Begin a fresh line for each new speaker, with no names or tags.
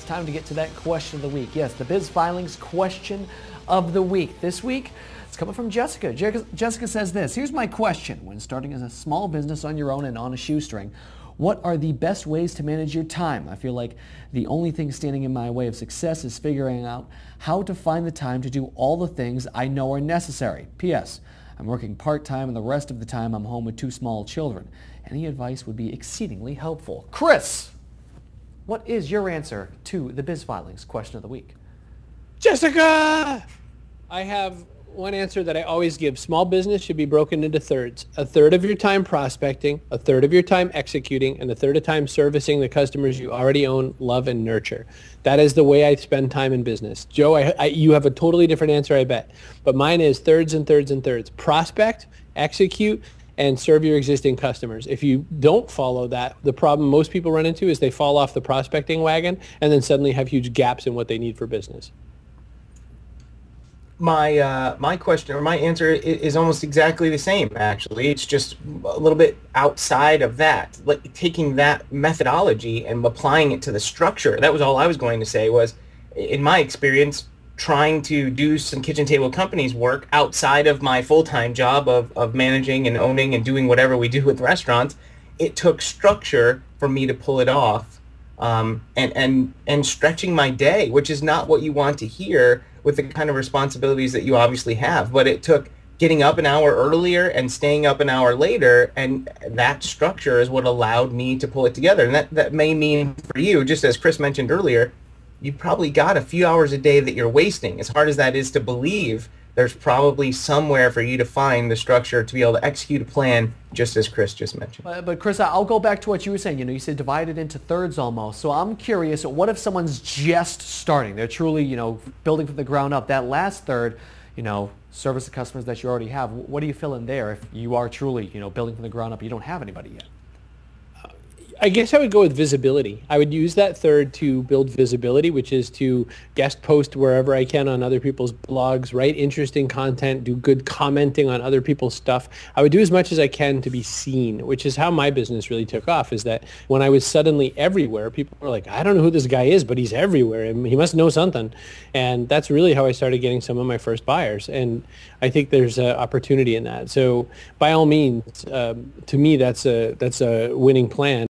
it's time to get to that question of the week. Yes, the BizFilings question of the week. This week, it's coming from Jessica. Jessica says this: here's my question. When starting as a small business on your own and on a shoestring, what are the best ways to manage your time? I feel like the only thing standing in my way of success is figuring out how to find the time to do all the things I know are necessary. P.S. I'm working part-time and the rest of the time I'm home with 2 small children. Any advice would be exceedingly helpful. Chris, what is your answer to the BizFilings question of the week?
Jessica! I have one answer that I always give. Small business should be broken into thirds. A third of your time prospecting, a third of your time executing, and a third of time servicing the customers you already own, love, and nurture. That is the way I spend time in business. Joe, you have a totally different answer, I bet. But mine is thirds and thirds and thirds. Prospect, execute, and serve your existing customers. If you don't follow that, the problem most people run into is they fall off the prospecting wagon and then suddenly have huge gaps in what they need for business.
My question, or my answer, is almost exactly the same, actually. It's just a little bit outside of that. Like taking that methodology and applying it to the structure. That was all I was going to say was, in my experience, trying to do some kitchen table companies work outside of my full-time job of managing and owning and doing whatever we do with restaurants. It took structure for me to pull it off, and stretching my day, which is not what you want to hear with the kind of responsibilities that you obviously have. But it took getting up an hour earlier and staying up an hour later, and that structure is what allowed me to pull it together. And that may mean for you, just as Chris mentioned earlier, you probably got a few hours a day that you're wasting. As hard as that is to believe, there's probably somewhere for you to find the structure to be able to execute a plan, just as Chris just mentioned.
But Chris, I'll go back to what you were saying. You said divide it into thirds almost. So I'm curious, what if someone's just starting? They're truly, building from the ground up. That last third, service the customers that you already have. What do you fill in there if you are truly, building from the ground up? You don't have anybody yet.
I guess I would go with visibility. I would use that third to build visibility, which is to guest post wherever I can on other people's blogs, write interesting content, do good commenting on other people's stuff. I would do as much as I can to be seen, which is how my business really took off, is that when I was suddenly everywhere, people were like, I don't know who this guy is, but he's everywhere. And he must know something. And that's really how I started getting some of my first buyers. And I think there's an opportunity in that. So by all means, to me, that's a winning plan.